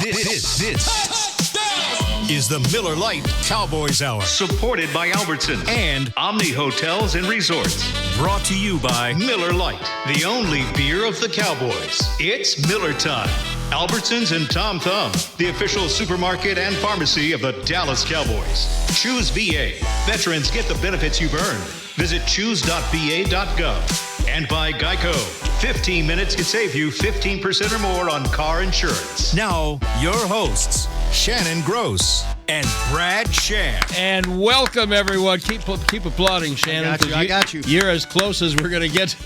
This is the Miller Lite Cowboys Hour. Supported by Albertsons and OMNI Hotels and Resorts. Brought to you by Miller Lite, the only beer of the Cowboys. It's Miller time. Albertsons and Tom Thumb, the official supermarket and pharmacy of the Dallas Cowboys. Choose VA. Veterans get the benefits you've earned. Visit choose.va.gov. And by Geico. 15 minutes could save you 15% or more on car insurance. Now, your hosts, Shannon Gross and Brad Sham. And welcome, everyone. Keep applauding, Shannon. I got you. You're as close as we're going to get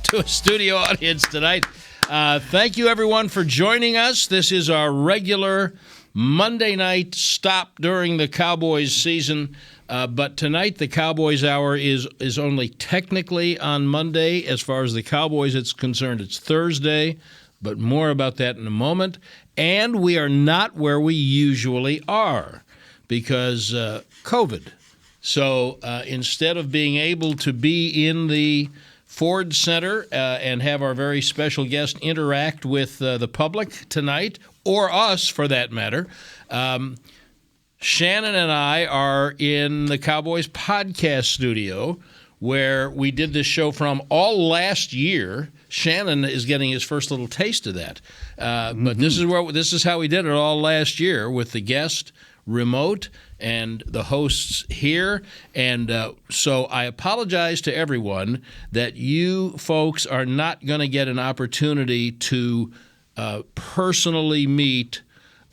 to a studio audience tonight. Thank you, everyone, for joining us. This is our regular Monday night stop during the Cowboys season. But tonight, the Cowboys Hour is only technically on Monday. As far as the Cowboys is concerned, it's Thursday, but more about that in a moment. And we are not where we usually are because COVID. So instead of being able to be in the Ford Center and have our very special guest interact with the public tonight, or us for that matter, Shannon and I are in the Cowboys podcast studio where we did this show from all last year. Shannon is getting his first little taste of that. But this is how we did it all last year with the guest remote and the hosts here. And so I apologize to everyone that you folks are not going to get an opportunity to personally meet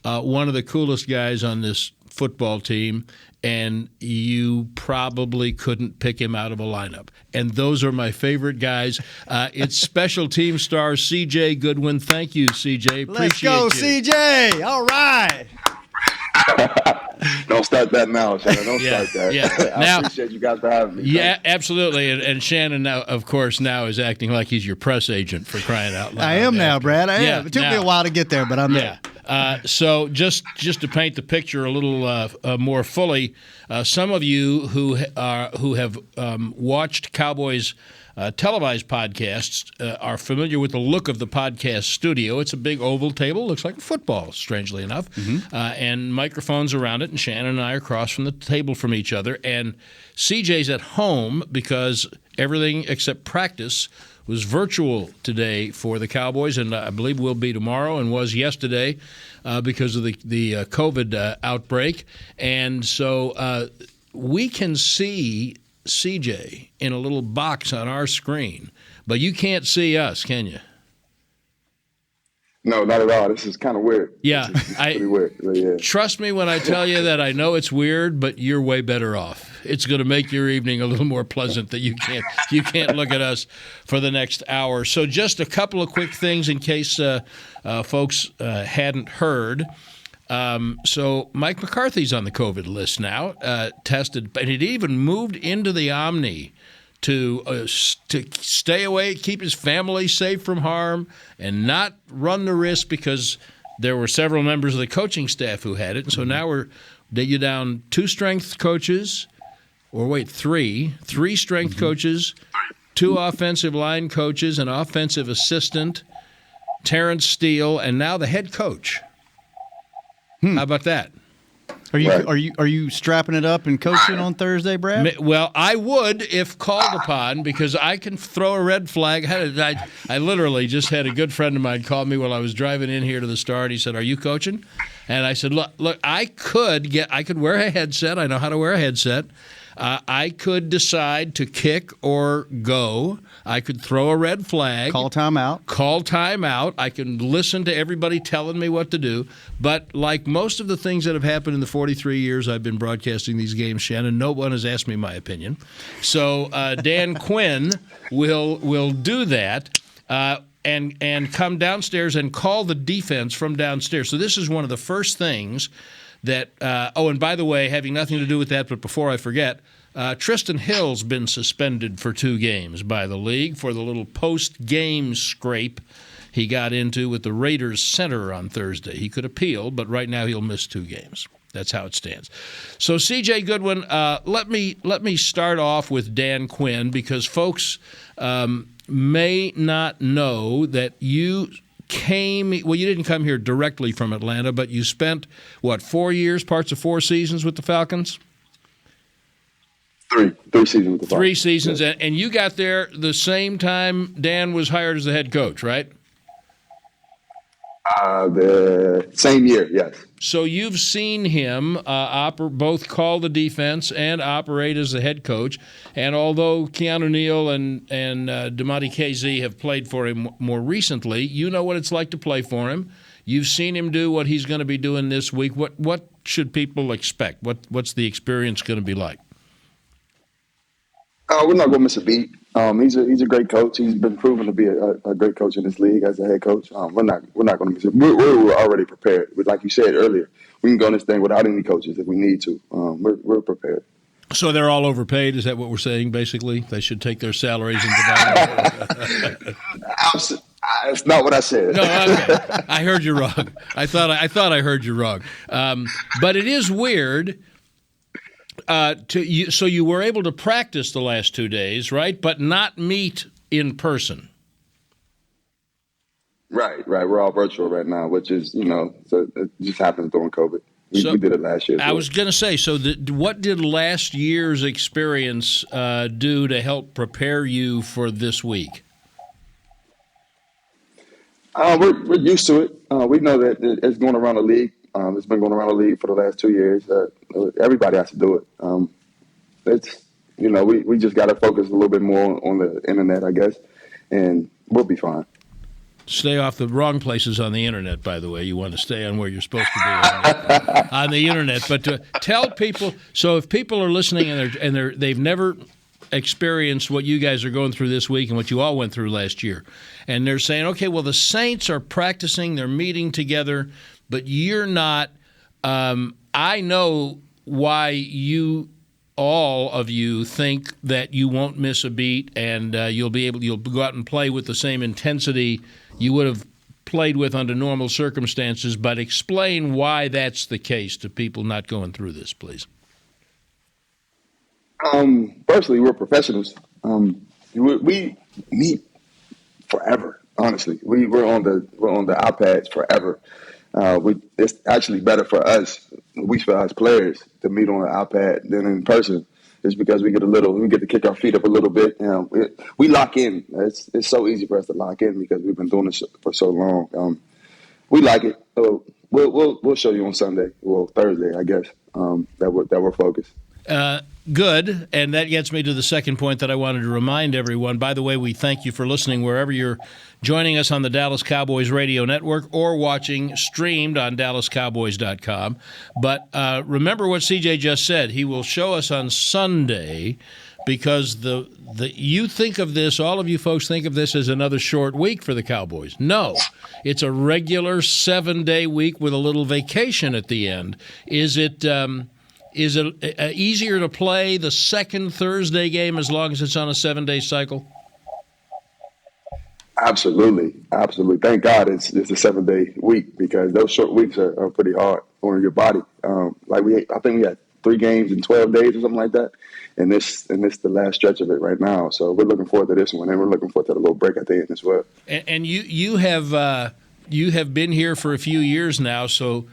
one of the coolest guys on this football team, and you probably couldn't pick him out of a lineup. And those are my favorite guys. It's special team star C.J. Goodwin. Thank you, C.J. Appreciate you. Let's go, C.J. All right. Don't start that now, Shannon. Don't start that. Yeah. I appreciate you guys for having me. Yeah, absolutely. And Shannon now, of course, is acting like he's your press agent, for crying out loud. I am now, Brad. I am. It took me a while to get there, but I'm there. So just to paint the picture a little more fully, some of you who have watched Cowboys televised podcasts are familiar with the look of the podcast studio. It's a big oval table, looks like a football, strangely enough, and microphones around it, and Shannon and I are across from the table from each other. And CJ's at home because everything except practice was virtual today for the Cowboys, and I believe will be tomorrow and was yesterday because of the COVID outbreak. And so we can see CJ in a little box on our screen, but you can't see us, can you? No, not at all. This is kind of weird. Yeah. It's pretty weird. Yeah. Trust me when I tell you that I know it's weird, but you're way better off. It's going to make your evening a little more pleasant that you can't look at us for the next hour. So just a couple of quick things in case folks hadn't heard. So Mike McCarthy's on the COVID list now, tested, and it even moved into the OMNI to stay away, keep his family safe from harm, and not run the risk because there were several members of the coaching staff who had it. And so now you're down three strength coaches, two offensive line coaches, an offensive assistant, Terrence Steele, and now the head coach. How about that? Are you strapping it up and coaching on Thursday, Brad? Well, I would if called upon because I can throw a red flag. I literally just had a good friend of mine call me while I was driving in here to the start. He said, "Are you coaching?" And I said, "Look, I could wear a headset. I know how to wear a headset. I could decide to kick or go. I could throw a red flag. Call timeout. I can listen to everybody telling me what to do. But like most of the things that have happened in the 43 years I've been broadcasting these games, Shannon, no one has asked me my opinion. So Dan Quinn will do that and come downstairs and call the defense from downstairs. So this is one of the first things that and by the way, having nothing to do with that, but before I forget, Tristan Hill's been suspended for 2 games by the league for the little post-game scrape he got into with the Raiders center on Thursday. He could appeal, but right now he'll miss 2 games. That's how it stands. So, C.J. Goodwin, let me start off with Dan Quinn because folks may not know that you well, you didn't come here directly from Atlanta, but you spent, 4 years, parts of 4 seasons with the Falcons? Three seasons with the Falcons. 3 seasons, Yeah. and you got there the same time Dan was hired as the head coach, right? The same year, yes. So you've seen him both call the defense and operate as the head coach. And although Keanu Neal and Damati KZ have played for him more recently, you know what it's like to play for him. You've seen him do what he's going to be doing this week. What should people expect? What's the experience going to be like? We're not going to miss a beat. He's a great coach. He's been proven to be a great coach in this league as a head coach. We're not going to miss it. We're already prepared. But like you said earlier, we can go on this thing without any coaches if we need to. We're prepared. So they're all overpaid? Is that what we're saying, basically? They should take their salaries and divide them? That's not what I said. No, okay. I heard you wrong. I thought I heard you wrong. But it is weird. So you were able to practice the last 2 days, right? But not meet in person. Right. We're all virtual right now, which is, so it just happens during COVID. We did it last year. I was going to say, so what did last year's experience do to help prepare you for this week? We're used to it. We know that it's going around the league. It's been going around the league for the last 2 years. Everybody has to do it. It's we just got to focus a little bit more on the internet, I guess, and we'll be fine. Stay off the wrong places on the internet, by the way. You want to stay on where you're supposed to be on the internet. But tell people. So if people are listening and they've never experienced what you guys are going through this week and what you all went through last year, and they're saying, okay, well, the Saints are practicing, they're meeting together, but you're not. I know why all of you think that you won't miss a beat and you'll go out and play with the same intensity you would have played with under normal circumstances. But explain why that's the case to people not going through this, please. Firstly, we're professionals. We meet forever. Honestly, we're on the iPads forever. It's actually better for us, as players, to meet on an iPad than in person. It's because we get to kick our feet up a little bit. We lock in. It's so easy for us to lock in because we've been doing this for so long. We like it. We'll show you on Sunday, Thursday, I guess. That we're focused. Good, and that gets me to the second point that I wanted to remind everyone. By the way, we thank you for listening wherever you're joining us on the Dallas Cowboys Radio Network or watching streamed on DallasCowboys.com. But remember what CJ just said. He will show us on Sunday because you think of this, all of you folks think of this as another short week for the Cowboys. No, it's a regular 7-day week with a little vacation at the end. Is it easier to play the second Thursday game as long as it's on a 7-day cycle? Absolutely. Thank God it's a 7-day week because those short weeks are pretty hard on your body. I think we had 3 games in 12 days or something like that, and this the last stretch of it right now. So we're looking forward to this one, and we're looking forward to the little break at the end as well. And you have been here for a few years now, so.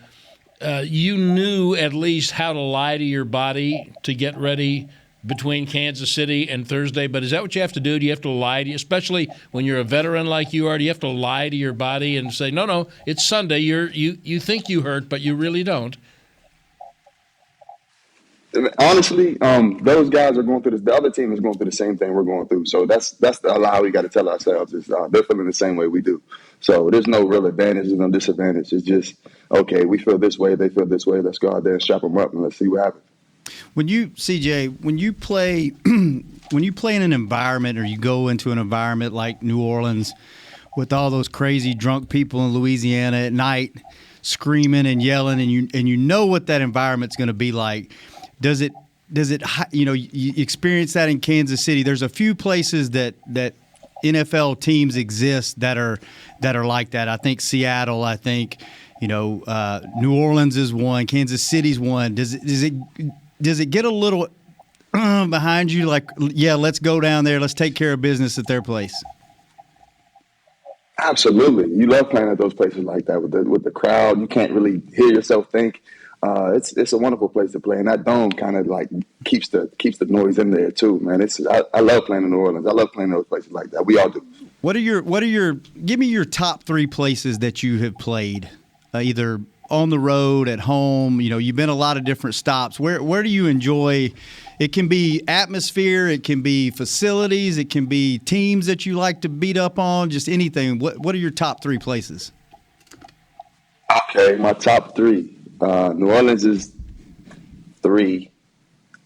You knew at least how to lie to your body to get ready between Kansas City and Thursday, but is that what you have to do? Do you have to lie to you, especially when you're a veteran like you are? Do you have to lie to your body and say, no, it's Sunday. You think you hurt, but you really don't? Honestly, those guys are going through this. The other team is going through the same thing we're going through. So that's the lie we got to tell ourselves is they're feeling the same way we do. So there's no real advantage, there's no disadvantage. It's just, okay, we feel this way, they feel this way. Let's go out there and strap them up and let's see what happens. When you play in an environment or you go into an environment like New Orleans with all those crazy drunk people in Louisiana at night screaming and yelling, and you know what that environment's going to be like, does it you experience that in Kansas City? There's a few places that NFL teams exist that are like that. I think Seattle. I think New Orleans is one. Kansas City's one. Does it get a little behind you? Like, yeah, let's go down there. Let's take care of business at their place. Absolutely. You love playing at those places like that with the crowd. You can't really hear yourself think. It's a wonderful place to play, and that dome kind of like keeps the noise in there too, man. I love playing in New Orleans. I love playing in those places like that. We all do. Give me your top 3 places that you have played, either on the road, at home. You've been a lot of different stops. Where do you enjoy? It can be atmosphere, it can be facilities, it can be teams that you like to beat up on, just anything. What are your top 3 places? Okay, my top 3. New Orleans is 3.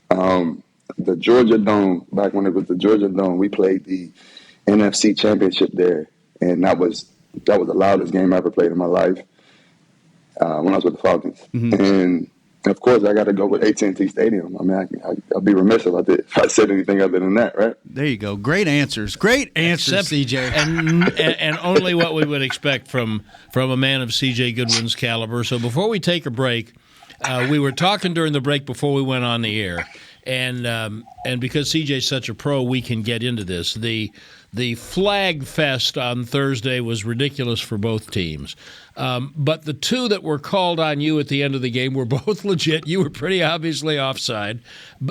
The Georgia Dome, back when it was the Georgia Dome, we played the NFC Championship there, and that was the loudest game I ever played in my life when I was with the Falcons. Mm-hmm. And of course, I got to go with AT&T Stadium. I mean, I'd be remiss if I said anything other than that, right? There you go. Great answers. CJ. And only what we would expect from a man of CJ Goodwin's caliber. So before we take a break, we were talking during the break before we went on the air, and because CJ's such a pro, we can get into this. The flag fest on Thursday was ridiculous for both teams. But the 2 that were called on you at the end of the game were both legit. You were pretty obviously offside.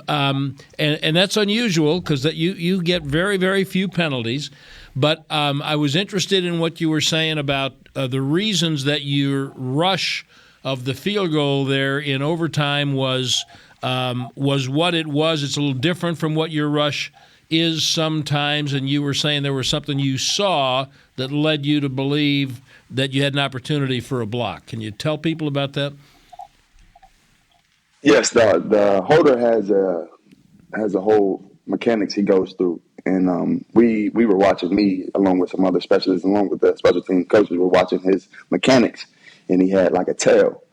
And that's unusual because you get very, very few penalties. But I was interested in what you were saying about the reasons that your rush of the field goal there in overtime was what it was. It's a little different from what your rush is sometimes, and you were saying there was something you saw that led you to believe that you had an opportunity for a block. Can you tell people about that? Yes, the holder has a whole mechanics he goes through, and we were watching, me along with some other specialists, along with the special team coaches, were watching his mechanics, and he had like a tail.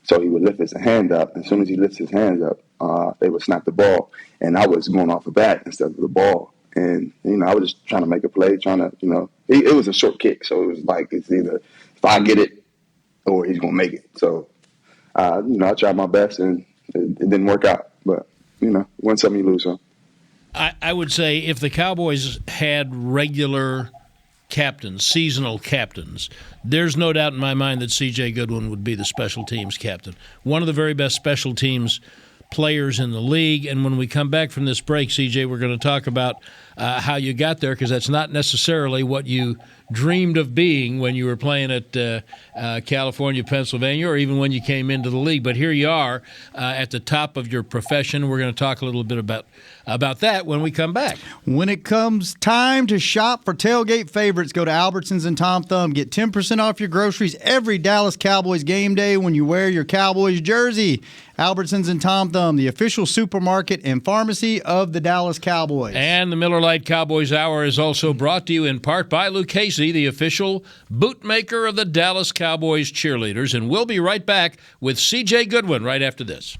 So he would lift his hand up. As soon as he lifts his hands up, they would snap the ball. And I was going off the bat instead of the ball. And, I was just trying to make a play, it was a short kick. So it was like, it's either if I get it or he's going to make it. So, I tried my best, and it didn't work out. But, win some, you lose some. I would say if the Cowboys had regular captains, seasonal captains, there's no doubt in my mind that C.J. Goodwin would be the special teams captain. One of the very best special teams players in the league. And when we come back from this break, C.J., we're going to talk about how you got there, because that's not necessarily what you dreamed of being when you were playing at California, Pennsylvania, or even when you came into the league. But here you are at the top of your profession. We're going to talk a little bit about that when we come back. When it comes time to shop for tailgate favorites, go to Albertsons and Tom Thumb. Get 10% off your groceries every Dallas Cowboys game day when you wear your Cowboys jersey. Albertsons and Tom Thumb, the official supermarket and pharmacy of the Dallas Cowboys. And the Miller Lite Cowboys Hour is also brought to you in part by Luke Casey, the official bootmaker of the Dallas Cowboys cheerleaders. And we'll be right back with C.J. Goodwin right after this.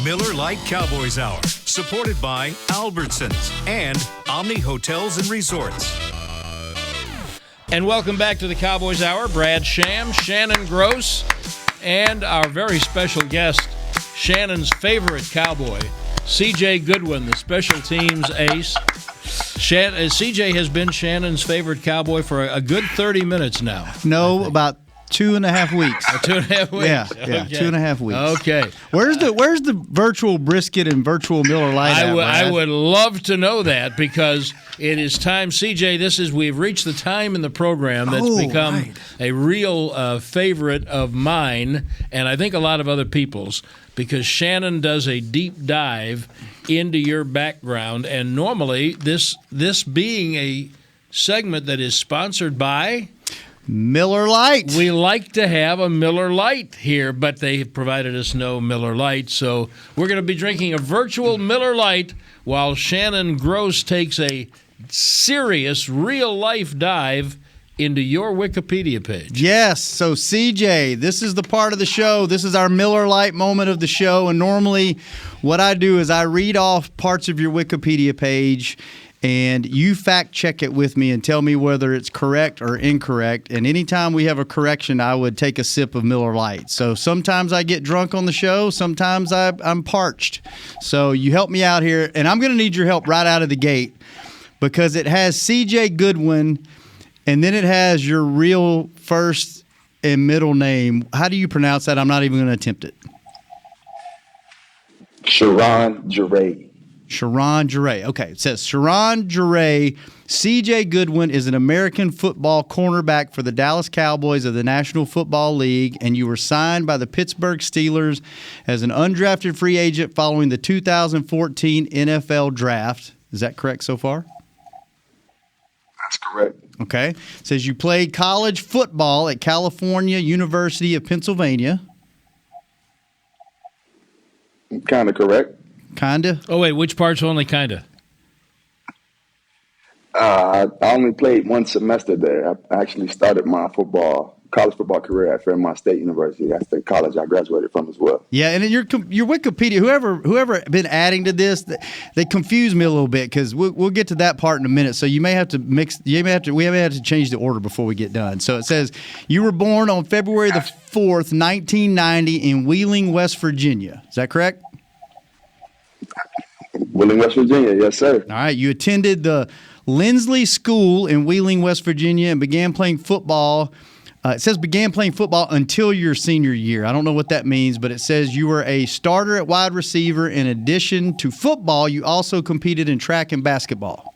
Miller Lite Cowboys Hour, supported by Albertsons and OMNI Hotels and Resorts. And welcome back to the Cowboys Hour. Brad Sham, Shannon Gross, and our very special guest, Shannon's favorite cowboy, CJ Goodwin, the special teams ace. CJ has been Shannon's favorite cowboy for a good 30 minutes now. No, about 2.5 weeks. 2.5 weeks? Yeah, Okay. 2.5 weeks. Okay. Where's the virtual brisket and virtual Miller Lite at, Brad? I would love to know that, because it is time, CJ, we've reached the time in the program that's become a real favorite of mine, and I think a lot of other people's, because Shannon does a deep dive into your background, and normally this being a segment that is sponsored by Miller Lite. We like to have a Miller Lite here, but they provided us no Miller Lite, so we're going to be drinking a virtual Miller Lite while Shannon Gross takes a serious, real-life dive into your Wikipedia page. Yes. So, CJ, this is the part of the show. This is our Miller Lite moment of the show, and normally what I do is I read off parts of your Wikipedia page, and you fact-check it with me and tell me whether it's correct or incorrect. And anytime we have a correction, I would take a sip of Miller Lite. So sometimes I get drunk on the show. Sometimes I'm parched. So you help me out here. And I'm going to need your help right out of the gate, because it has CJ Goodwin, and then it has your real first and middle name. How do you pronounce that? I'm not even going to attempt it. Sharon Jarre. Sharon Jarre. Okay, it says Sharon Jarre. C.J. Goodwin is an American football cornerback for the Dallas Cowboys of the National Football League, and you were signed by the Pittsburgh Steelers as an undrafted free agent following the 2014 NFL Draft. Is that correct so far? That's correct. Okay. It says you played college football at California University of Pennsylvania. Kind of correct. Kinda. Oh, wait, which part's only kinda? I only played one semester there. I actually started my college football career at Fairmont State University. That's the college I graduated from as well. Yeah, and your Wikipedia, whoever been adding to this, they confuse me a little bit, because we'll get to that part in a minute. So you may have to we may have to change the order before we get done. So it says you were born on February the 4th, 1990, in Wheeling, West Virginia. Is that correct? Wheeling, West Virginia, yes, sir. All right. You attended the Lindsley School in Wheeling, West Virginia, and began playing football. It says began playing football until your senior year. I don't know what that means, but it says you were a starter at wide receiver. In addition to football, you also competed in track and basketball.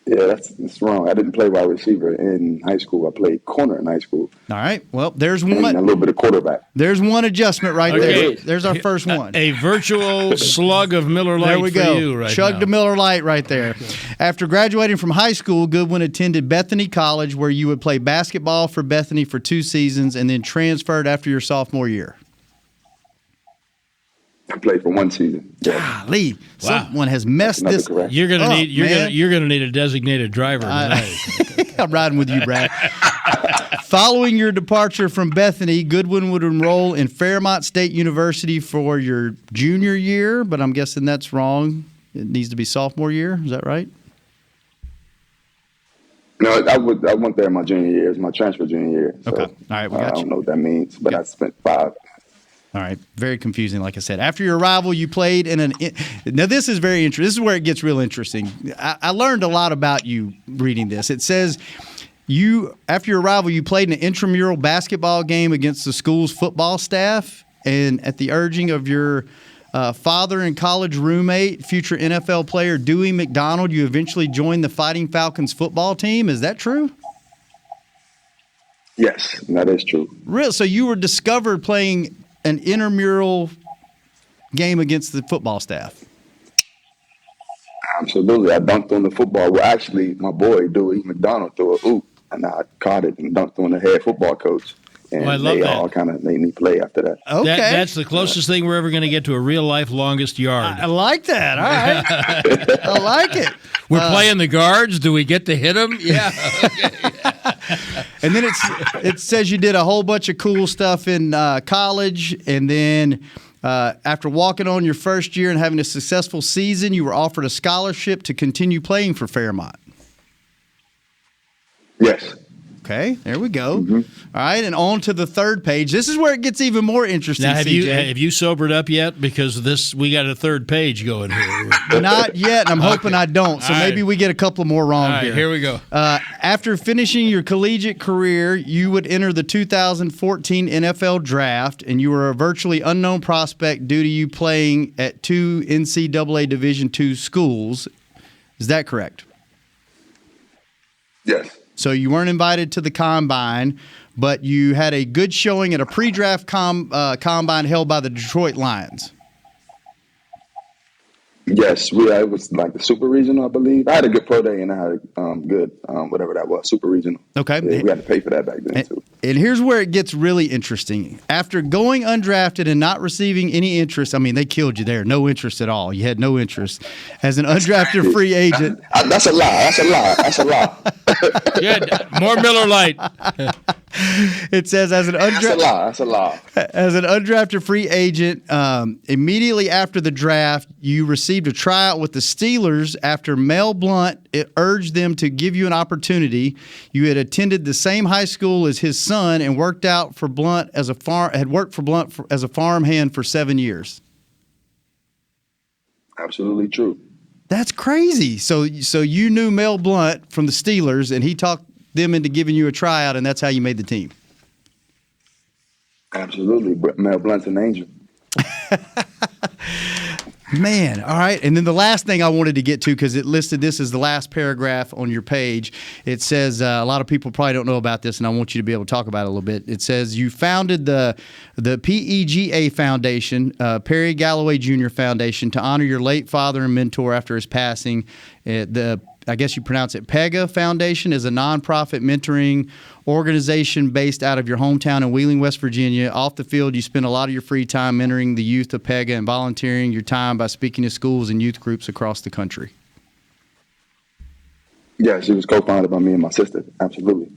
Yeah, that's wrong. I didn't play wide receiver in high school. I played corner in high school. All right. Well, there's And one. a little bit of quarterback. There's one adjustment right Okay. there. There's our first one. A virtual slug of Miller Lite There we for go. you right Chugged now. a Miller Lite right there. After graduating from high school, Goodwin attended Bethany College, where you would play basketball for Bethany for 2 seasons and then transferred after your sophomore year. I played for 1 season. Yeah. Golly, Wow. someone has messed Another this. correct. You're gonna Oh, need man. you're gonna need a designated driver tonight. I'm riding with you, Brad. Following your departure from Bethany, Goodwin would enroll in Fairmont State University for your junior year, but I'm guessing that's wrong. It needs to be sophomore year. Is that right? No, I went there my junior year. It was my transfer junior year. So, Okay. All right, we got I you. don't know what that means, but I spent 5. All right. Very confusing, like I said. After your arrival, you played in now, this is very interesting. This is where it gets real interesting. I learned a lot about you reading this. It says after your arrival, you played in an intramural basketball game against the school's football staff, and at the urging of your father and college roommate, future NFL player Dewey McDonald, you eventually joined the Fighting Falcons football team. Is that true? Yes, that is true. Real. So you were discovered playing an intramural game against the football staff. Absolutely. I dunked on the football. Well, actually, my boy, Dewey McDonald, threw a oop, and I caught it and dunked on the head football coach. And Oh, I love they that. all kind of made me play after that. Okay. That's the closest thing we're ever going to get to a real life longest yard. I like that. All right. I like it. We're playing the guards. Do we get to hit them? Yeah. And then it says you did a whole bunch of cool stuff in college, and then after walking on your first year and having a successful season, you were offered a scholarship to continue playing for Fairmont. Yes. Okay, there we go. All right, and on to the third page. This is where it gets even more interesting. Now, have CJ. you sobered up yet? Because we got a third page going here. Not yet, and I'm hoping I don't. So All right. maybe we get a couple more wrong All right, here. here we go. After finishing your collegiate career, you would enter the 2014 NFL Draft, and you were a virtually unknown prospect due to you playing at 2 NCAA Division II schools. Is that correct? Yes. So you weren't invited to the combine, but you had a good showing at a pre-draft combine held by the Detroit Lions. Yes, it was like the super regional, I believe. I had a good pro day and I had a good whatever that was, super regional. Okay. Yeah, we had to pay for that back then too. And here's where it gets really interesting. After going undrafted and not receiving any interest, I mean, they killed you there. No interest at all. You had no interest. As an undrafted free agent. That's a lie. That's a lie. Good. More Miller Lite. It says as an That's a lie. As an undrafted free agent, immediately after the draft, you received a tryout with the Steelers after Mel Blount urged them to give you an opportunity. You had attended the same high school as his son and worked for Blount as a farmhand for 7 years. Absolutely true. That's crazy. So you knew Mel Blount from the Steelers, and he talked them into giving you a tryout, and that's how you made the team. Absolutely. Mel Blount's an angel. Man, all right. And then the last thing I wanted to get to, because it listed this as the last paragraph on your page, it says a lot of people probably don't know about this, and I want you to be able to talk about it a little bit. It says you founded the PEGA Foundation, Perry Galloway Jr. Foundation, to honor your late father and mentor after his passing. I guess you pronounce it PEGA Foundation is a nonprofit mentoring organization based out of your hometown in Wheeling, West Virginia. Off the field, you spend a lot of your free time mentoring the youth of PEGA and volunteering your time by speaking to schools and youth groups across the country. Yeah, she was co-founded by me and my sister. Absolutely.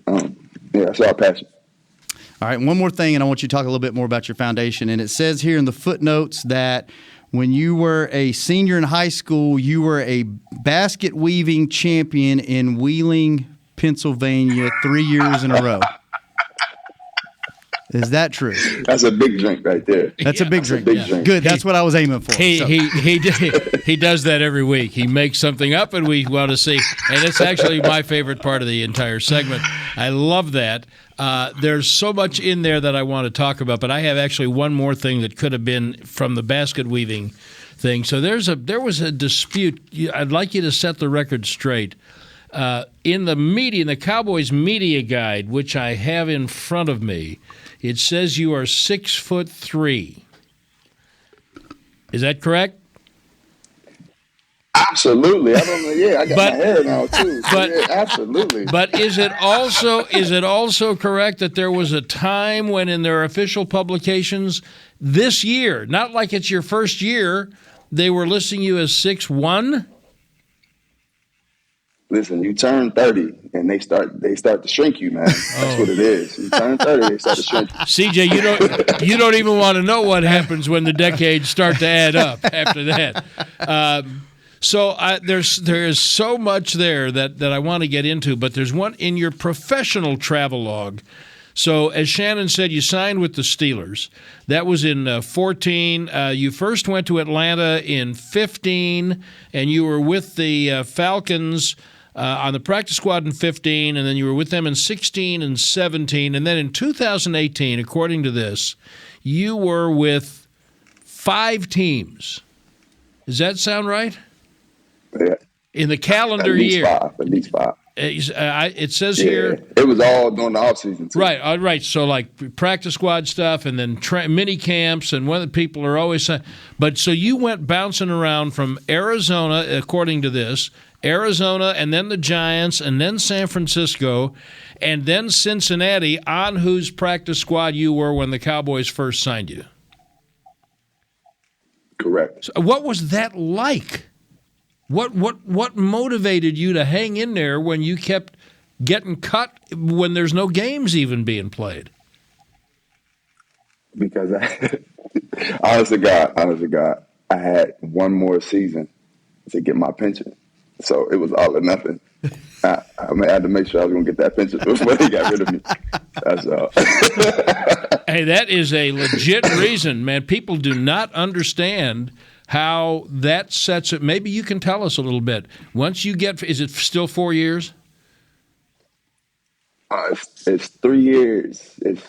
That's our passion. All right, one more thing, and I want you to talk a little bit more about your foundation. And it says here in the footnotes that when you were a senior in high school, you were a basket weaving champion in Wheeling, Pennsylvania, 3 years in a row. Is that true? That's a big drink right there. That's a big drink. Drink. Good. That's what I was aiming for. He does that every week. He makes something up, and we want to see. And it's actually my favorite part of the entire segment. I love that. There's so much in there that I want to talk about, but I have actually one more thing that could have been from the basket weaving thing. So there was a dispute. I'd like you to set the record straight. In the Cowboys media guide, which I have in front of me, it says you are 6'3". Is that correct? Absolutely. I don't know. Yeah, I got my hair now too. So But yeah, absolutely. But is it also correct that there was a time when in their official publications this year, not like it's your first year, they were listing you as 6'1"? Listen, you turn 30 and they start to shrink you, man. That's what it is. You turn 30, they start to shrink you. CJ, you don't even want to know what happens when the decades start to add up after that. So there is so much there that I want to get into, but there's one in your professional travelogue. So as Shannon said, you signed with the Steelers. That was in 14. You first went to Atlanta in 15, and you were with the Falcons on the practice squad in 15, and then you were with them in 16 and 17. And then in 2018, according to this, you were with 5 teams. Does that sound right? Yeah. In the calendar year. At least five. It says here. It was all during the offseason, too. Right, all right. So like practice squad stuff and then mini camps, and one of the people are always – but so you went bouncing around from Arizona, according to this, Arizona and then the Giants and then San Francisco and then Cincinnati, on whose practice squad you were when the Cowboys first signed you. Correct. So what was that like? What motivated you to hang in there when you kept getting cut when there's no games even being played? Because honest to God, I had one more season to get my pension, so it was all or nothing. I had to make sure I was going to get that pension before they got rid of me. That's all. Hey, that is a legit reason, man. People do not understand how that sets it. Maybe you can tell us a little bit. Once you get, is it still 4 years? It's 3 years. It's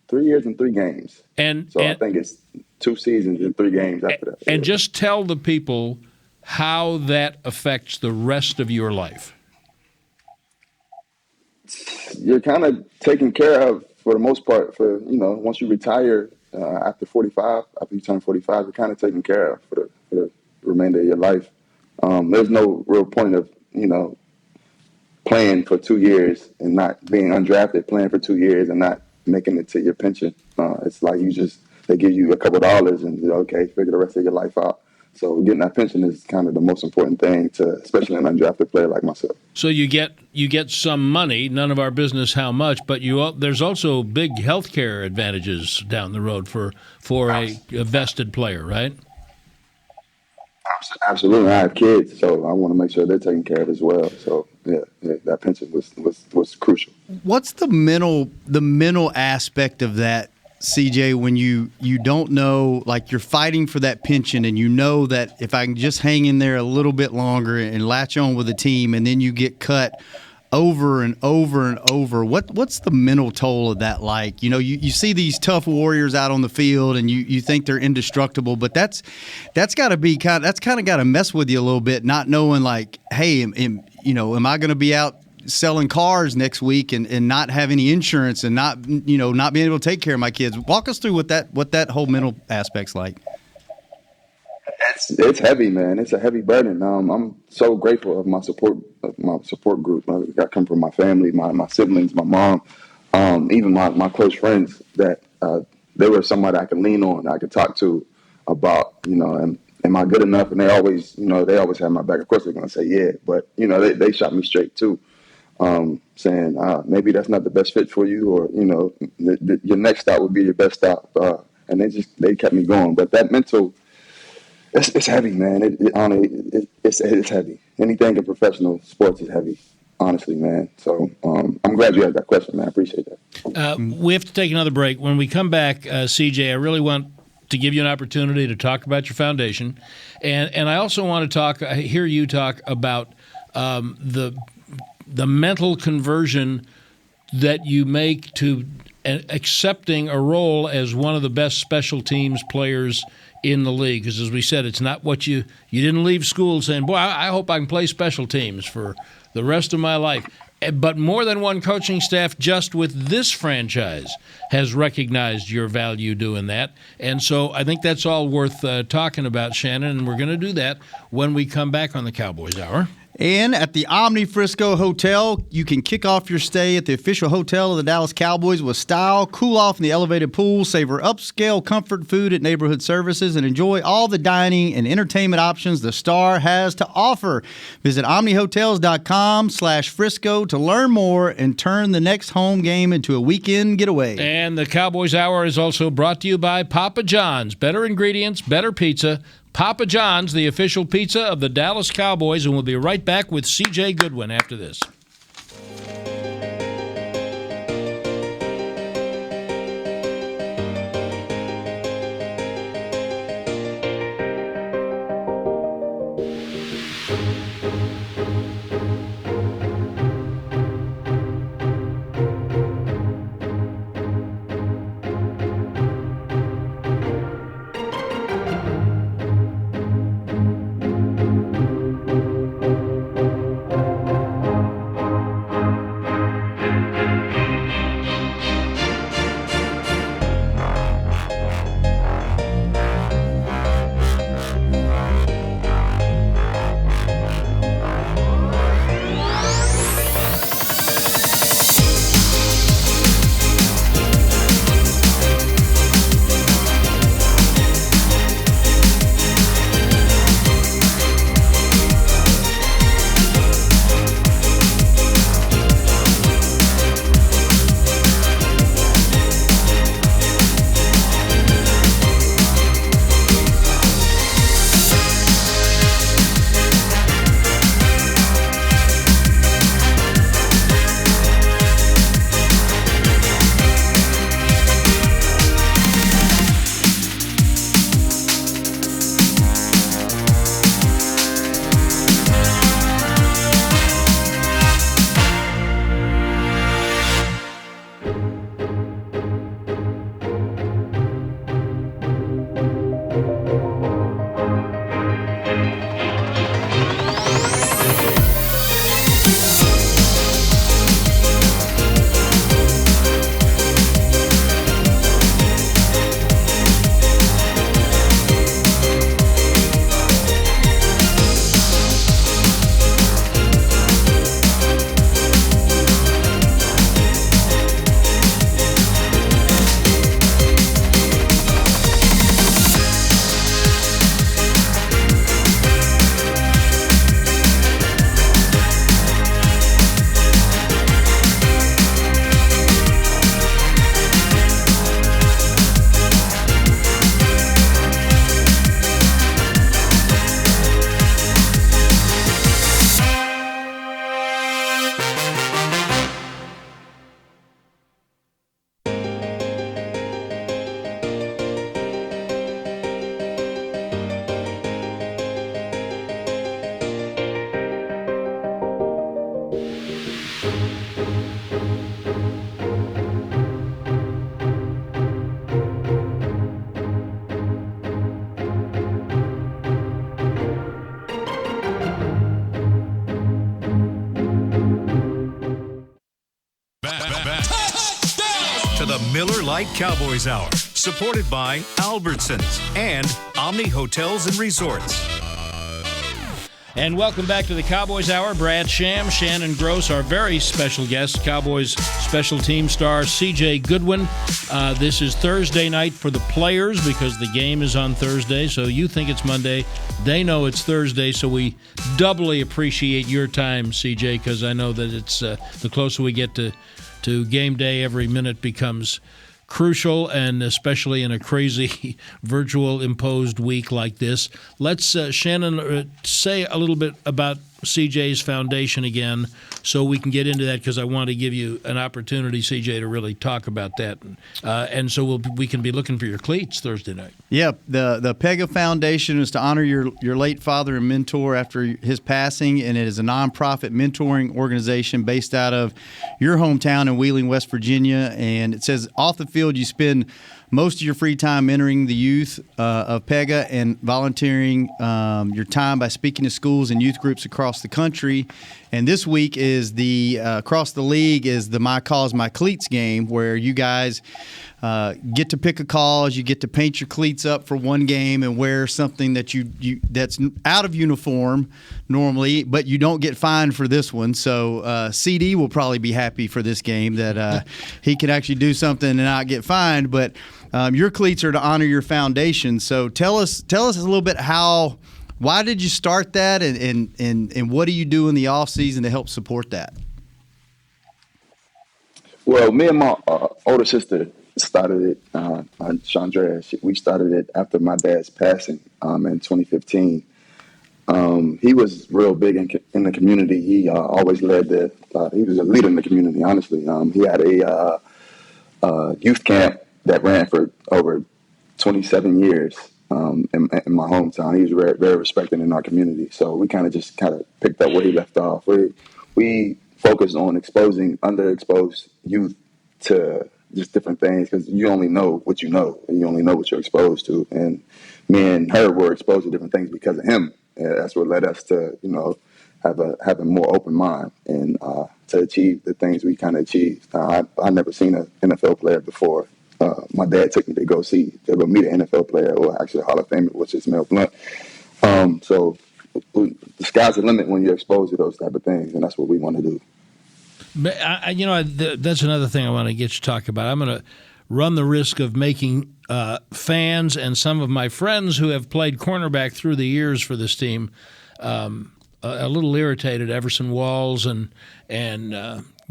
3 years and 3 games. So I think it's 2 seasons and 3 games after that. And just tell the people how that affects the rest of your life. You're kind of taken care of for the most part. Once you retire after 45, after you turn 45, you're kind of taken care of for the remainder of your life. There's no real point of playing for 2 years and not being undrafted, playing for 2 years and not making it to your pension. It's like they give you a couple of dollars and okay, figure the rest of your life out. So getting that pension is kind of the most important thing especially an undrafted player like myself. So you get some money, none of our business how much, but there's also big healthcare advantages down the road for a vested player, right? Absolutely. I have kids, so I want to make sure they're taken care of as well. So yeah, that pension was crucial. What's the mental aspect of that, CJ, when you don't know, like you're fighting for that pension and you know that if I can just hang in there a little bit longer and latch on with the team, and then you get cut over and over and over, what's the mental toll of that like? You see these tough warriors out on the field and you think they're indestructible, but that's got to be got to mess with you a little bit, not knowing like, hey, am I going to be out selling cars next week and not have any insurance and not being able to take care of my kids? Walk us through what that whole mental aspect's like. It's heavy, man. It's a heavy burden. I'm so grateful of my support group. I come from my family, my siblings, my mom, even my close friends. That they were somebody I could lean on, I could talk to about, am I good enough? And they always have my back. Of course, they're going to say yeah, but they shot me straight too, saying maybe that's not the best fit for you, or your next stop would be your best stop. And they kept me going. But that mental. It's heavy, man. It's heavy. Anything in professional sports is heavy, honestly, man. So I'm glad you had that question, man. I appreciate that. We have to take another break. When we come back, CJ, I really want to give you an opportunity to talk about your foundation, and I also want to hear you talk about the mental conversion that you make to accepting a role as one of the best special teams players in the league. Because as we said, it's not what you didn't leave school saying, boy, I hope I can play special teams for the rest of my life. But more than one coaching staff just with this franchise has recognized your value doing that. And so I think that's all worth talking about, Shannon, and we're going to do that when we come back on the Cowboys Hour. And at the OMNI Frisco Hotel, you can kick off your stay at the official hotel of the Dallas Cowboys with style, cool off in the elevated pool, savor upscale comfort food at neighborhood services, and enjoy all the dining and entertainment options the Star has to offer. Visit omnihotels.com/Frisco to learn more and turn the next home game into a weekend getaway. And the Cowboys Hour is also brought to you by Papa John's. Better ingredients, better pizza. Papa John's, the official pizza of the Dallas Cowboys, and we'll be right back with C.J. Goodwin after this. Miller Lite Cowboys Hour, supported by Albertsons and OMNI Hotels and Resorts. And welcome back to the Cowboys Hour. Brad Sham, Shannon Gross, our very special guest, Cowboys special team star CJ Goodwin. This is Thursday night for the players because the game is on Thursday. So you think it's Monday. They know it's Thursday, so we doubly appreciate your time, CJ, because I know that it's the closer we get to game day, every minute becomes crucial, and especially in a crazy virtual imposed week like this. Let's, Shannon, say a little bit about CJ's foundation again so we can get into that, because I want to give you an opportunity, CJ, to really talk about that. And so we can be looking for your cleats Thursday night. Yeah, the PEGA Foundation is to honor your late father and mentor after his passing, and it is a nonprofit mentoring organization based out of your hometown in Wheeling, West Virginia. And it says off the field you spend most of your free time mentoring the youth of PEGA and volunteering your time by speaking to schools and youth groups across the country. And this week is across the league is the My Cause, My Cleats game, where you guys get to pick a cause. You get to paint your cleats up for one game and wear something that that's out of uniform normally, but you don't get fined for this one. So CD will probably be happy for this game that he can actually do something and not get fined. But your cleats are to honor your foundation. So tell us a little bit why did you start that, and what do you do in the off season to help support that? Well, me and my older sister started it, Chandra. We started it after my dad's passing in 2015. He was real big in the community. He always led he was a leader in the community, honestly. He had a youth camp that ran for over 27 years in my hometown. He was very, very respected in our community. So we kind of picked up where he left off. We focused on exposing underexposed youth to just different things, because you only know what you know, and you only know what you're exposed to. And me and her were exposed to different things because of him. And that's what led us to, have a more open mind and to achieve the things we kind of achieved. I never seen an NFL player before. My dad took me to go meet an NFL player, or actually a Hall of Famer, which is Mel Blount. So the sky's the limit when you're exposed to those type of things, and that's what we want to do. But that's another thing I want to get you to talk about. I'm going to run the risk of making fans and some of my friends who have played cornerback through the years for this team a little irritated. Everson Walls and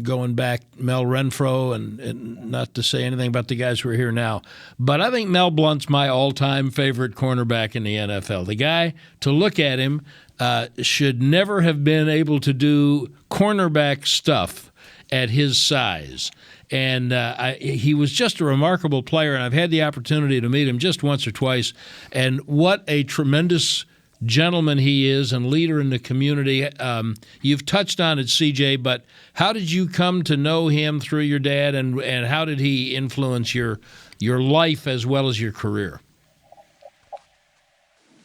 going back Mel Renfro, and not to say anything about the guys who are here now. But I think Mel Blount's my all-time favorite cornerback in the NFL. The guy, to look at him, should never have been able to do cornerback stuff at his size. And he was just a remarkable player, and I've had the opportunity to meet him just once or twice. And what a tremendous gentleman he is and leader in the community. You've touched on it, CJ, but how did you come to know him through your dad, and how did he influence your life as well as your career?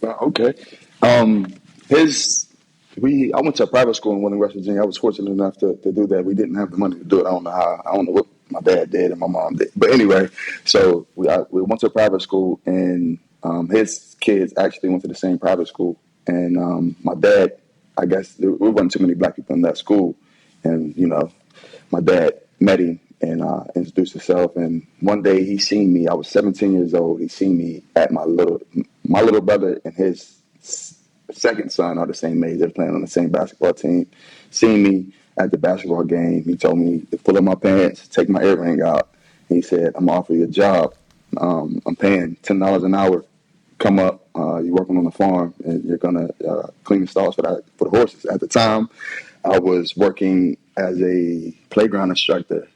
Okay. I went to a private school in Wheeling, West Virginia. I was fortunate enough to do that. We didn't have the money to do it. I don't know what my dad did and my mom did. But anyway, so we went to a private school, and his kids actually went to the same private school. And my dad, I guess there wasn't too many black people in that school. And, my dad met him and introduced himself. And one day he seen me. I was 17 years old. He seen me at my little brother and his second son are the same age. They're playing on the same basketball team. Seen me at the basketball game. He told me to pull up my pants, take my earring out. He said, "I'm offering you a job. I'm paying $10 an hour. Come up. You're working on the farm, and you're gonna clean the stalls for the horses." At the time, I was working as a playground instructor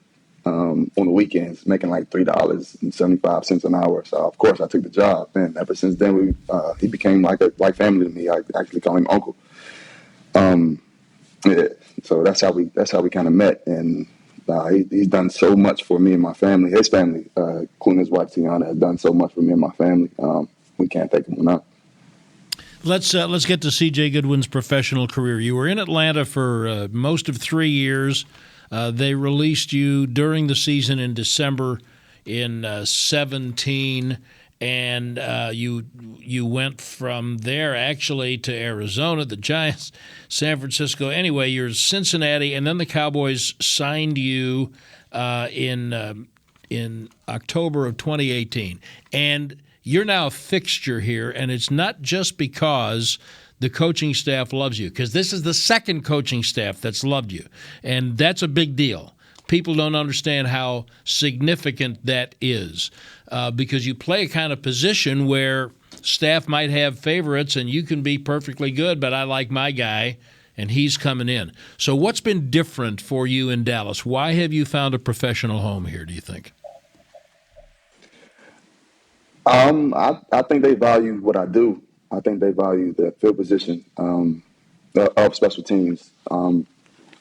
on the weekends, making like $3.75 an hour. So of course I took the job, and ever since then he became like family to me. I actually call him uncle. Yeah, so that's how we kind of met, and he's done so much for me and my family. His family, including his wife Tiana, has done so much for me and my family. We can't thank him enough. Let's get to CJ Goodwin's professional career. You were in Atlanta for most of 3 years. They released you during the season in December in 17, and you went from there actually to Arizona, the Giants, San Francisco. Anyway, you're Cincinnati, and then the Cowboys signed you in October of 2018, and you're now a fixture here, and it's not just because the coaching staff loves you, because this is the second coaching staff that's loved you, and that's a big deal. People don't understand how significant that is because you play a kind of position where staff might have favorites and you can be perfectly good, but I like my guy and he's coming in. So what's been different for you in Dallas? Why have you found a professional home here, do you think? I think they value what I do. I think they value the field position of special teams.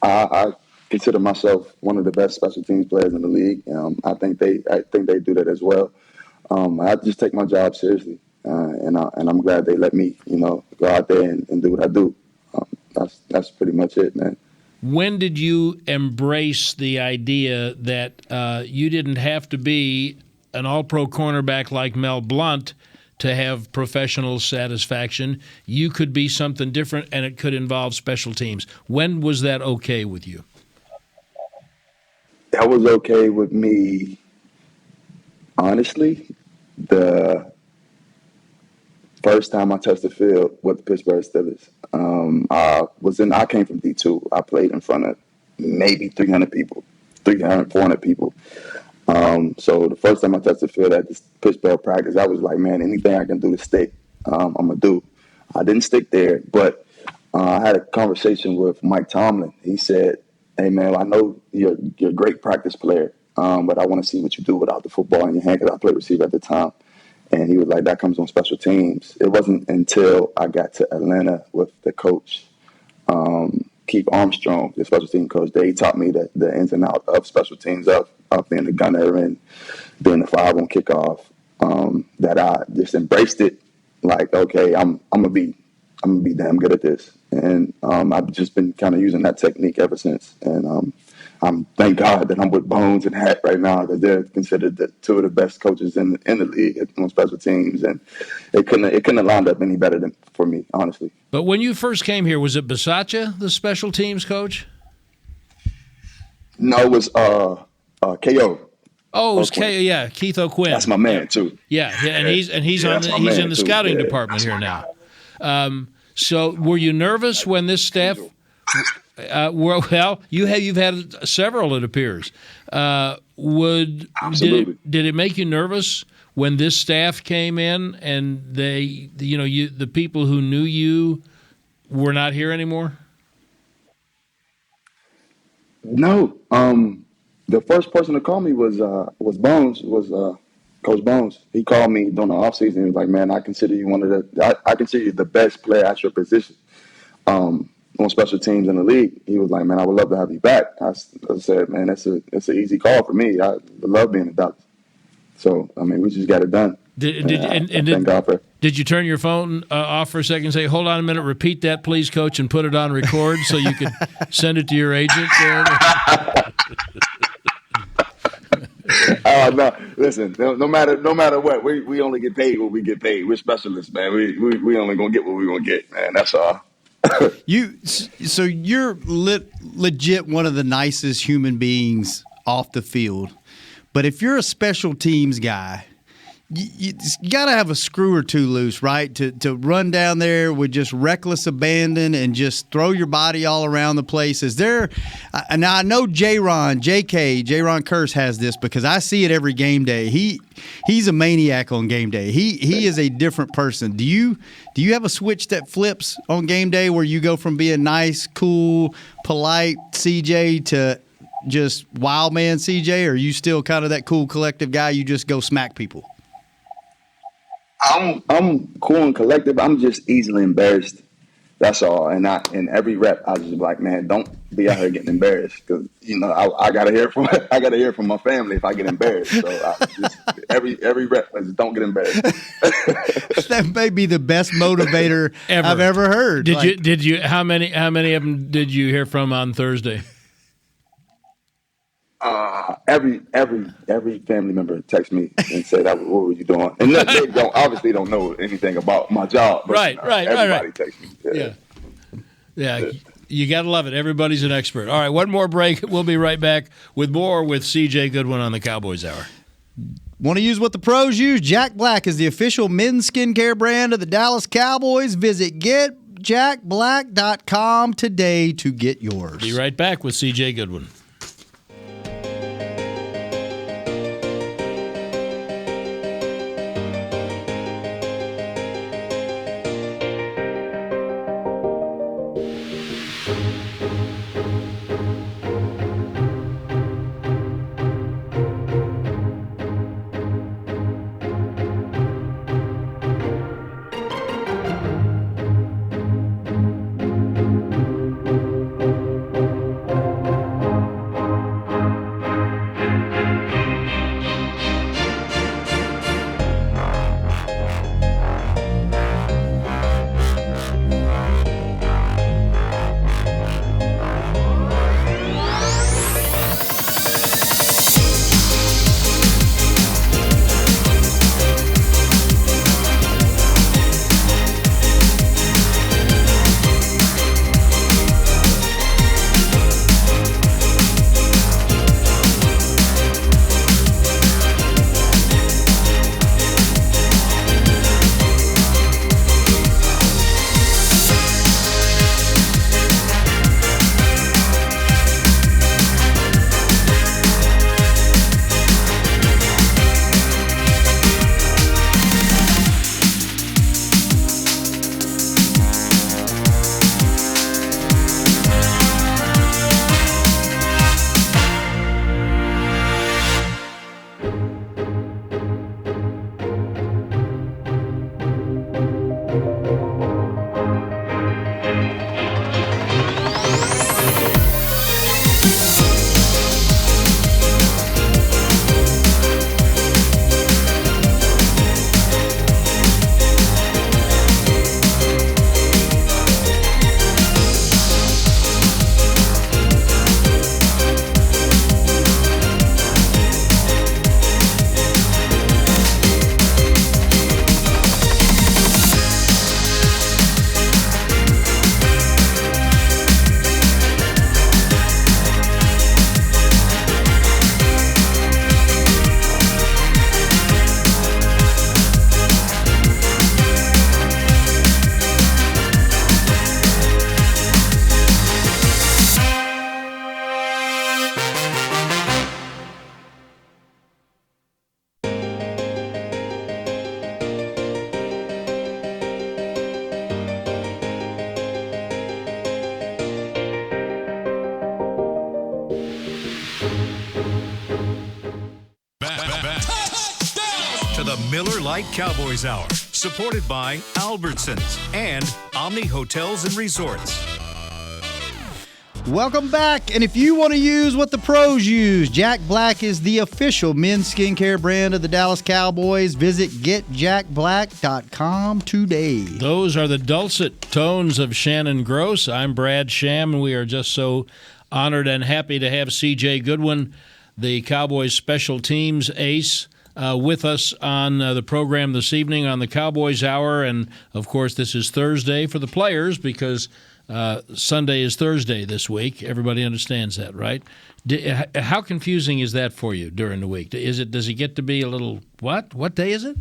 I consider myself one of the best special teams players in the league. I think they do that as well. I just take my job seriously, and I'm glad they let me, go out there and do what I do. That's pretty much it, man. When did you embrace the idea that you didn't have to be an all-pro cornerback like Mel Blount to have professional satisfaction? You could be something different, and it could involve special teams. When was that okay with you? That was okay with me, honestly, the first time I touched the field with the Pittsburgh Steelers. I came from D2. I played in front of maybe 300 people, 400 people. So the first time I touched the field at this Pittsburgh practice, I was like, man, anything I can do to stick, I'm going to do. I didn't stick there, but I had a conversation with Mike Tomlin. He said, hey, man, I know you're a great practice player, but I want to see what you do without the football in your hand, because I played receiver at the time. And he was like, that comes on special teams. It wasn't until I got to Atlanta with the coach, Keith Armstrong, the special team coach, that he taught me the ins and outs of special teams, of being a gunner and being the 5 on kickoff, that I just embraced it. Like, okay, I'm gonna be damn good at this. And I've just been kind of using that technique ever since. And I'm thank God that I'm with Bones and Hat right now, because they're considered the two of the best coaches in the league on special teams, and it couldn't have lined up any better than for me, honestly. But when you first came here, was it Bisaccia, the special teams coach? No, it was KO. Oh, it was KO. Yeah, Keith O'Quinn. That's my man too. Yeah, and he's in the scouting department here now. So, were you nervous when this staff? You've had several, it appears. Absolutely. Did it make you nervous when this staff came in and the people who knew you were not here anymore? No. The first person to call me was Bones, Coach Bones. He called me during the offseason. He was like, man, I consider you I consider you the best player at your position on special teams in the league. He was like, man, I would love to have you back. I said, man, it's an easy call for me. I love being in Dallas. So, I mean, we just got it done. Thank God for it. Did you turn your phone off for a second and say, hold on a minute, repeat that, please, Coach, and put it on record so you could send it to your agent? No, listen, no matter what, we only get paid what we get paid. We're specialists, man. We only going to get what we going to get, man. That's all. So you're legit one of the nicest human beings off the field. But if you're a special teams guy, you got to have a screw or two loose, right? To run down there with just reckless abandon and just throw your body all around the place. Is there – now I know J-Ron Curse has this because I see it every game day. He's a maniac on game day. He is a different person. Do you have a switch that flips on game day where you go from being nice, cool, polite CJ to just wild man CJ, or are you still kind of that cool collective guy, you just go smack people? I'm cool and collective. I'm just easily embarrassed. That's all. And every rep, I was just like, man, don't be out here getting embarrassed, because I gotta hear from my family if I get embarrassed. So every rep, I just don't get embarrassed. That may be the best motivator I've ever heard. Did you? How many of them did you hear from on Thursday? Every family member texts me and said, "What were you doing?" And they obviously don't know anything about my job. But, Right. Everybody texts me. Yeah. You got to love it. Everybody's an expert. All right, one more break. We'll be right back with more with CJ Goodwin on the Cowboys Hour. Want to use what the pros use? Jack Black is the official men's skincare brand of the Dallas Cowboys. Visit getjackblack.com today to get yours. Be right back with CJ Goodwin. To the Miller Lite Cowboys Hour, supported by Albertsons and OMNI Hotels and Resorts. Welcome back. And if you want to use what the pros use, Jack Black is the official men's skincare brand of the Dallas Cowboys. Visit getjackblack.com today. Those are the dulcet tones of Shannon Gross. I'm Brad Sham, and we are just so honored and happy to have CJ Goodwin, the Cowboys special teams ace, with us on the program this evening on the Cowboys Hour. And, of course, this is Thursday for the players because Sunday is Thursday this week. Everybody understands that, right? How confusing is that for you during the week? Does it get to be a little, what? What day is it?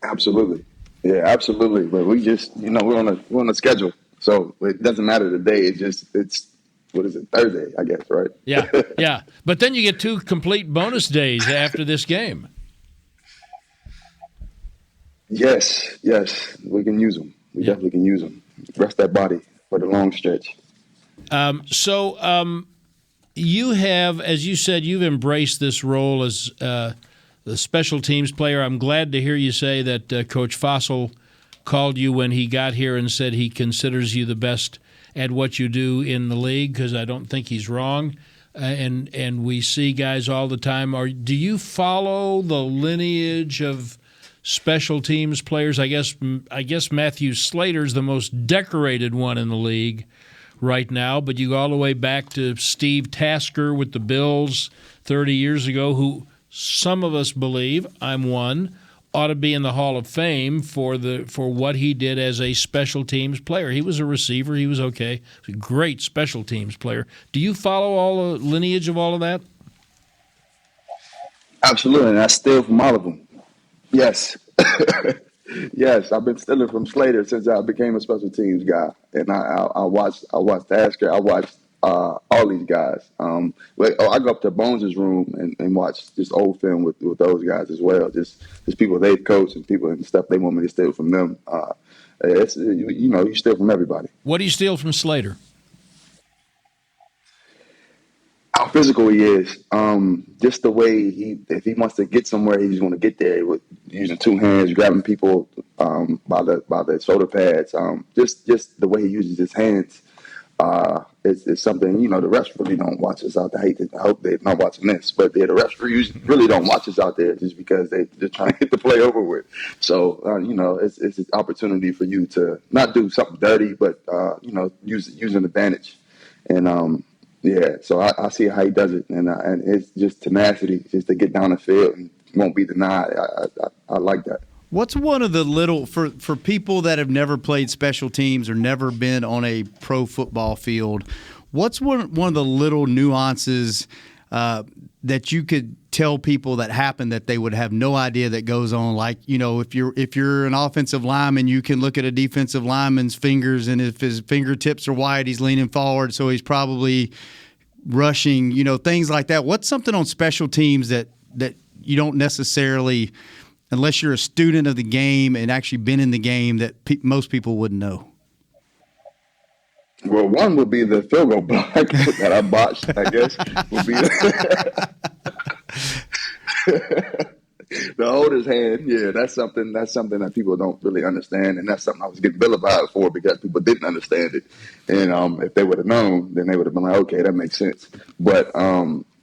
Absolutely. Yeah, absolutely. But we just, we're on a schedule. So it doesn't matter the day. It's what is it, Thursday, I guess, right? Yeah. But then you get 2 complete bonus days after this game. Yes. We can use them. We definitely can use them. Rest that body for the long stretch. So you have, as you said, you've embraced this role as the special teams player. I'm glad to hear you say that Coach Fossil called you when he got here and said he considers you the best at what you do in the league, because I don't think he's wrong. And we see guys all the time. Do you follow the lineage of special teams players? I guess Matthew Slater's the most decorated one in the league. right now, but you go all the way back to Steve Tasker with the Bills 30 years ago, who some of us believe, I'm one, ought to be in the Hall of Fame for what he did as a special teams player. He was a receiver. He was okay. He was a great special teams player. Do you follow all the lineage of all of that? Absolutely, and I steal from all of them. Yes. Yes, I've been stealing from Slater since I became a special teams guy, and I watched Tasker, I watched all these guys. I go up to Bones' room and watch just old film with those guys as well. Just people they've coached and people and stuff they want me to steal from them. It's you steal from everybody. What do you steal from Slater? How physical he is. Just the way if he wants to get somewhere, he's going to get there with using two hands, grabbing people by the shoulder pads. Just the way he uses his hands. It's something, the refs really don't watch us out there. I hope they're not watching this, but the refs really don't watch us out there just because they're trying to get the play over with. So, it's an opportunity for you to not do something dirty, but, use an advantage. And, so I see how he does it, and it's just tenacity, just to get down the field and won't be denied. I like that. What's one of the little for people that have never played special teams or never been on a pro football field? What's one of the little nuances that you could tell people that happen that they would have no idea that goes on? Like, if you're an offensive lineman, you can look at a defensive lineman's fingers, and if his fingertips are wide, he's leaning forward, so he's probably rushing. Things like that. What's something on special teams that you don't necessarily, unless you're a student of the game and actually been in the game, that most people wouldn't know? Well, one would be the field goal block that I botched, I guess. Would be the holder's hand. Yeah, that's something that people don't really understand, and that's something I was getting vilified for because people didn't understand it. And if they would have known, then they would have been like, okay, that makes sense. But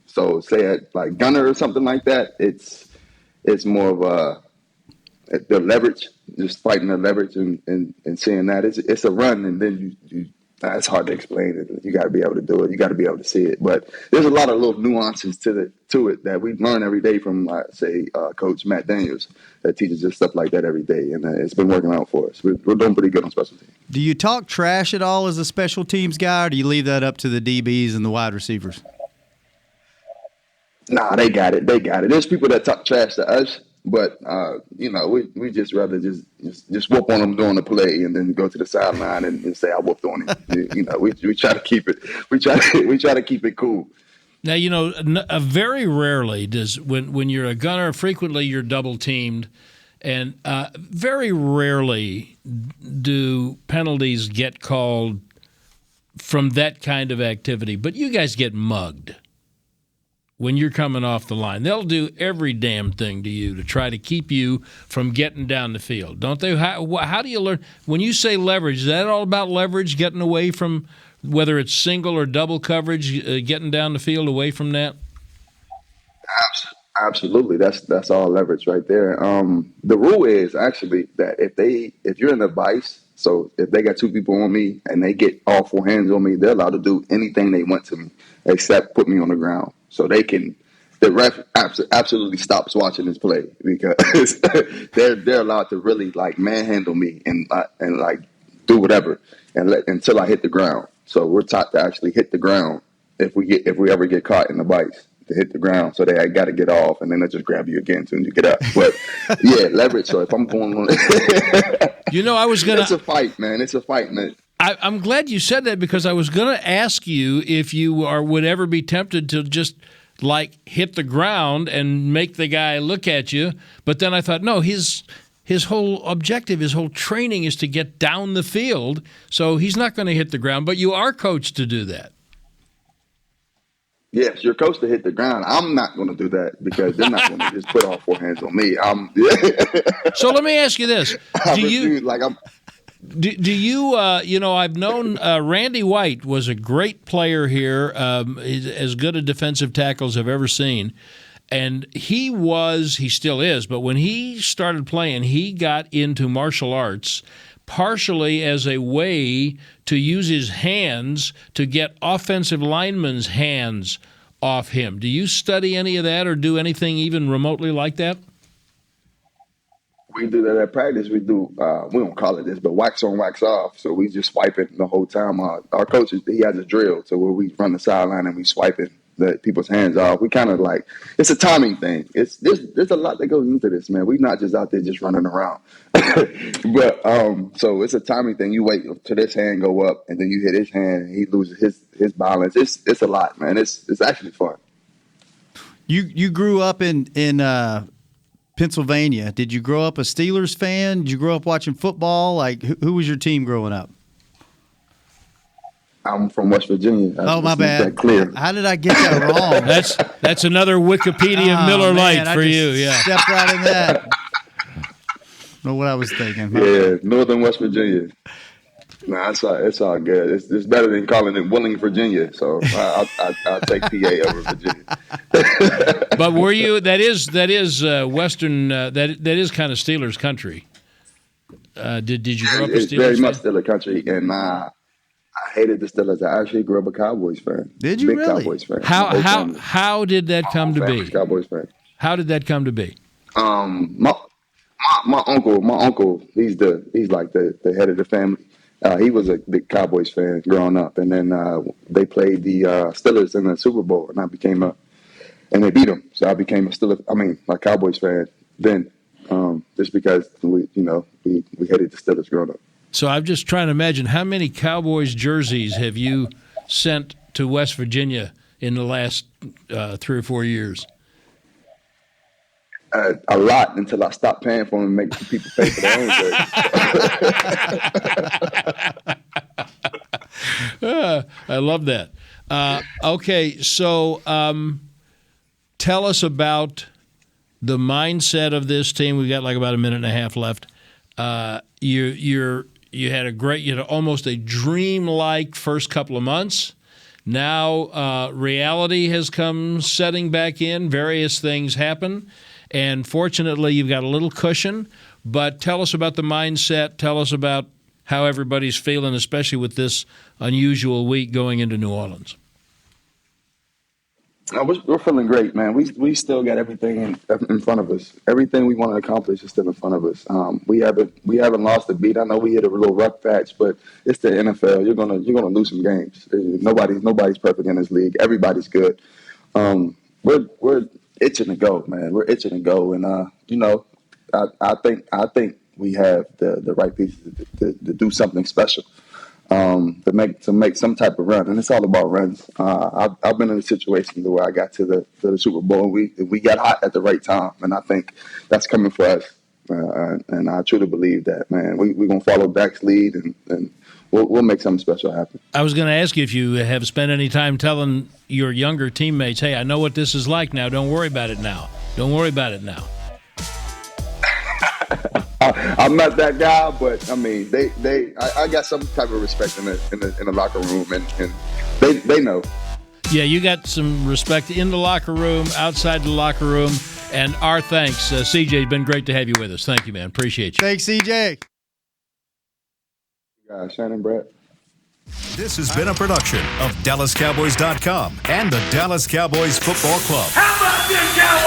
so say at like gunner or something like that, it's more of the leverage, just fighting the leverage and seeing that it's a run, and then you it's hard to explain it. You got to be able to do it. You got to be able to see it. But there's a lot of little nuances to it that we learn every day from, Coach Matt Daniels that teaches us stuff like that every day, and it's been working out for us. We're doing pretty good on special teams. Do you talk trash at all as a special teams guy, or do you leave that up to the DBs and the wide receivers? Nah, they got it. There's people that talk trash to us, but we just rather just whoop on them during the play and then go to the sideline and say I whooped on him. We try to keep it. We try to keep it cool. Now, very rarely does when you're a gunner, frequently you're double teamed, and very rarely do penalties get called from that kind of activity. But you guys get mugged when you're coming off the line. They'll do every damn thing to you to try to keep you from getting down the field, don't they? How do you learn? When you say leverage, is that all about leverage, getting away from whether it's single or double coverage, getting down the field away from that? Absolutely. That's all leverage right there. The rule is actually that if you're in a vice, so if they got two people on me and they get all four hands on me, they're allowed to do anything they want to me except put me on the ground. So the ref absolutely stops watching this play because they're allowed to really manhandle me and do whatever until I hit the ground. So we're taught to actually hit the ground if we ever get caught in the vice, to hit the ground. So they got to get off, and then they just grab you again as soon as you get up. But yeah, leverage. So if I'm going on, it's a fight, man. It's a fight, man. I'm glad you said that because I was going to ask you if you would ever be tempted to just hit the ground and make the guy look at you. But then I thought, no, his whole objective, his whole training is to get down the field. So he's not going to hit the ground, but you are coached to do that. Yes, you're coached to hit the ground. I'm not going to do that because they're not going to just put all four hands on me. So let me ask you this: Do you, I've known Randy White was a great player here, as good a defensive tackle as I've ever seen. And he still is, but when he started playing, he got into martial arts partially as a way to use his hands to get offensive linemen's hands off him. Do you study any of that or do anything even remotely like that? We do that at practice. We do, we don't call it this, but wax on, wax off. So we just swipe it the whole time. Our coach, he has a drill. So where we run the sideline and we swipe it, the people's hands off. We kind of like, it's a timing thing. There's a lot that goes into this, man. We're not just out there just running around. But so it's a timing thing. You wait till this hand go up and then you hit his hand and he loses his balance. It's a lot, man. It's actually fun. You grew up in Pennsylvania. Did you grow up a Steelers fan? Did you grow up watching football? Like, who was your team growing up? I'm from West Virginia. Oh, my bad. That clear. How did I get that wrong? That's another Wikipedia Miller Lite for you. Yeah, stepped right in that. Know what I was thinking. Yeah, Northern West Virginia. Nah, it's all good. It's better than calling it Willing, Virginia. So I'll take PA over Virginia. But were you? That is Western. That is kind of Steelers country. Did you grow up a Steelers? It's very fan? much Steelers country, and I hated the Steelers. I actually grew up a Cowboys fan. Did you Big really? Cowboys fan. How did that come to be? Cowboys fan. How did that come to be? My uncle, he's like the head of the family. He was a big Cowboys fan growing up, and then they played the Steelers in the Super Bowl, and and they beat them. So I became a Cowboys fan then, just because we hated the Steelers growing up. So I'm just trying to imagine how many Cowboys jerseys have you sent to West Virginia in the last 3 or 4 years? A lot until I stopped paying for them and make people pay for their own jerseys. I love that. Okay, so tell us about the mindset of this team. We've got like about a minute and a half left. You had almost a dream-like first couple of months. Now reality has come setting back in. Various things happen. And fortunately, you've got a little cushion. But tell us about the mindset. Tell us about how everybody's feeling, especially with this unusual week going into New Orleans. We're feeling great, man. We still got everything in front of us. Everything we want to accomplish is still in front of us. We haven't lost a beat. I know we hit a little rough patch, but it's the NFL. You're gonna lose some games. Nobody's perfect in this league. Everybody's good. We're itching to go, man. We're itching to go, and I think we have the right pieces to do something special. To make some type of run, and it's all about runs. I've been in a situation where I got to the Super Bowl, and we got hot at the right time, and I think that's coming for us. And I truly believe that, man. We're gonna follow Dak's lead, and we'll make something special happen. I was going to ask you if you have spent any time telling your younger teammates, "Hey, I know what this is like now. Don't worry about it now. Don't worry about it now." I'm not that guy, but I mean, I got some type of respect in the locker room, and they know. Yeah, you got some respect in the locker room, outside the locker room, and our thanks. CJ, it's been great to have you with us. Thank you, man. Appreciate you. Thanks, CJ. Shannon, Brett. This has been a production of DallasCowboys.com and the Dallas Cowboys Football Club. How about this, Cowboys?